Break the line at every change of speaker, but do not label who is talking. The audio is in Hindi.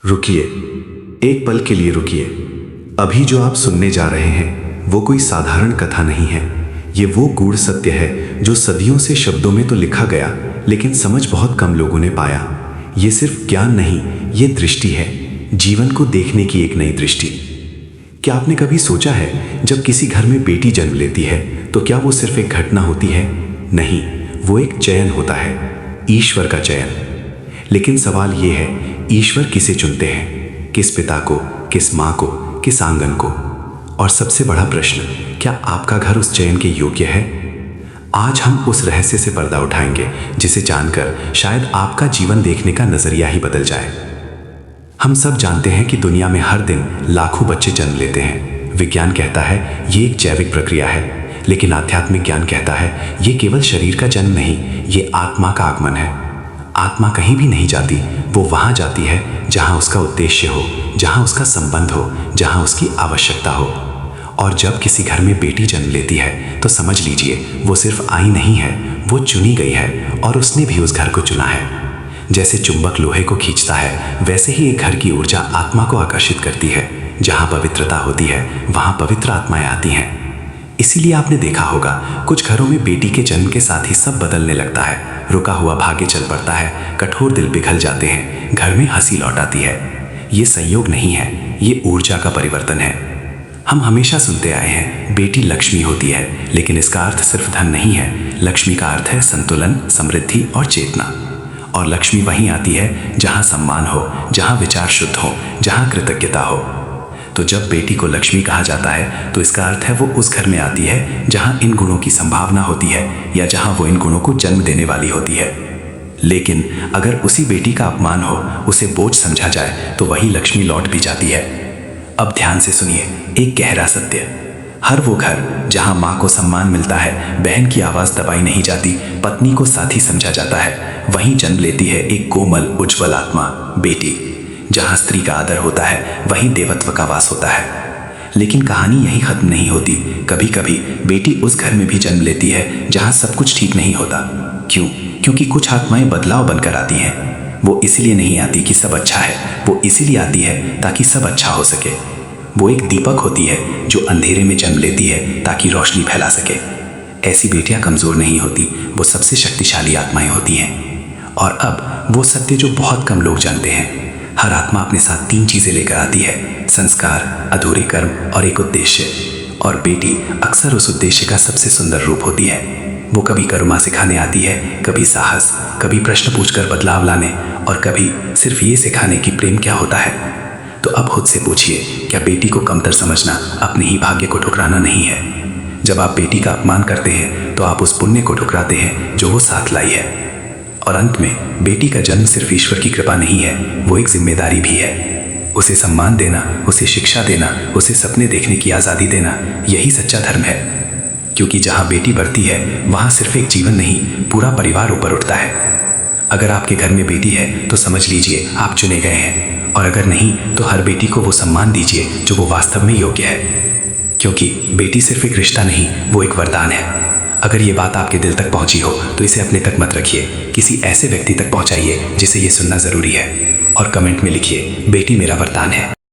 रुकिए, एक पल के लिए रुकिए। अभी जो आप सुनने जा रहे हैं वो कोई साधारण कथा नहीं है। ये वो गूढ़ सत्य है जो सदियों से शब्दों में तो लिखा गया, लेकिन समझ बहुत कम लोगों ने पाया। ये सिर्फ ज्ञान नहीं, ये दृष्टि है, जीवन को देखने की एक नई दृष्टि। क्या आपने कभी सोचा है, जब किसी घर में बेटी जन्म लेती है तो क्या वो सिर्फ एक घटना होती है? नहीं, वो एक चयन होता है, ईश्वर का चयन। लेकिन सवाल ये है, ईश्वर किसे चुनते हैं? किस पिता को, किस माँ को, किस आंगन को? और सबसे बड़ा प्रश्न, क्या आपका घर उस चयन के योग्य है? आज हम उस रहस्य से पर्दा उठाएंगे जिसे जानकर शायद आपका जीवन देखने का नजरिया ही बदल जाए। हम सब जानते हैं कि दुनिया में हर दिन लाखों बच्चे जन्म लेते हैं। विज्ञान कहता है ये एक जैविक प्रक्रिया है, लेकिन आध्यात्मिक ज्ञान कहता है ये केवल शरीर का जन्म नहीं, ये आत्मा का आगमन है। आत्मा कहीं भी नहीं जाती, वो वहां जाती है जहां उसका उद्देश्य हो, जहां उसका संबंध हो, जहां उसकी आवश्यकता हो। और जब किसी घर में बेटी जन्म लेती है तो समझ लीजिए वो सिर्फ आई नहीं है, वो चुनी गई है, और उसने भी उस घर को चुना है। जैसे चुंबक लोहे को खींचता है, वैसे ही एक घर की ऊर्जा आत्मा को आकर्षित करती है। जहां पवित्रता होती है वहां पवित्र आत्माएं आती हैं। इसीलिए आपने देखा होगा, कुछ घरों में बेटी के जन्म के साथ ही सब बदलने लगता है। रुका हुआ भाग्य चल पड़ता है, कठोर दिल पिघल जाते हैं, घर में हंसी लौट आती है। ये संयोग नहीं है, ये ऊर्जा का परिवर्तन है। हम हमेशा सुनते आए हैं बेटी लक्ष्मी होती है, लेकिन इसका अर्थ सिर्फ धन नहीं है। लक्ष्मी का अर्थ है संतुलन, समृद्धि और चेतना। और लक्ष्मी वहीं आती है जहां सम्मान हो, जहां विचार शुद्ध हो, जहां कृतज्ञता हो। तो जब बेटी को लक्ष्मी कहा जाता है तो इसका अर्थ है वो उस घर में आती है जहां इन गुणों की संभावना होती है, या जहां वो इन गुणों को जन्म देने वाली होती है। लेकिन अगर उसी बेटी का अपमान हो, उसे बोझ समझा जाए, तो वही लक्ष्मी लौट भी जाती है। अब ध्यान से सुनिए एक गहरा सत्य। हर वो घर जहां माँ को सम्मान मिलता है, बहन की आवाज दबाई नहीं जाती, पत्नी को साथी समझा जाता है, वहीं जन्म लेती है एक कोमल उज्ज्वल आत्मा, बेटी। जहां स्त्री का आदर होता है वहीं देवत्व का वास होता है। लेकिन कहानी यही खत्म नहीं होती। कभी कभी बेटी उस घर में भी जन्म लेती है जहां सब कुछ ठीक नहीं होता। क्यों? क्योंकि कुछ आत्माएं बदलाव बनकर आती हैं। वो इसलिए नहीं आती कि सब अच्छा है, वो इसीलिए आती है ताकि सब अच्छा हो सके। वो एक दीपक होती है जो अंधेरे में जन्म लेती है ताकि रोशनी फैला सके। ऐसी बेटियां कमजोर नहीं होती, वो सबसे शक्तिशाली आत्माएं होती हैं। और अब वो सत्य जो बहुत कम लोग जानते हैं। हर आत्मा अपने साथ 3 चीजें लेकर आती है, संस्कार, अधूरे कर्म और एक उद्देश्य। और बेटी अक्सर उस उद्देश्य का सबसे सुंदर रूप होती है। वो कभी करुणा सिखाने आती है, कभी साहस, कभी प्रश्न पूछकर बदलाव लाने, और कभी सिर्फ ये सिखाने कि प्रेम क्या होता है। तो अब खुद से पूछिए, क्या बेटी को कमतर समझना अपने ही भाग्य को ठुकराना नहीं है? जब आप बेटी का अपमान करते हैं तो आप उस पुण्य को ठुकराते हैं जो वो साथ लाई है। और अंत में बेटी का जन्म सिर्फ ईश्वर की कृपा नहीं है, वो एक जिम्मेदारी भी है। उसे सम्मान देना, उसे शिक्षा देना, उसे सपने देखने की आज़ादी देना, यही सच्चा धर्म है। क्योंकि जहाँ बेटी बढ़ती है वहाँ सिर्फ एक जीवन नहीं, पूरा परिवार ऊपर उठता है। अगर आपके घर में बेटी है तो समझ लीजिए आप चुने गए हैं, और अगर नहीं तो हर बेटी को वो सम्मान दीजिए जो वो वास्तव में योग्य है। क्योंकि बेटी सिर्फ एक रिश्ता नहीं, वो एक वरदान है। अगर ये बात आपके दिल तक पहुंची हो तो इसे अपने तक मत रखिए, किसी ऐसे व्यक्ति तक पहुंचाइए जिसे ये सुनना जरूरी है। और कमेंट में लिखिए, बेटी मेरा वरदान है।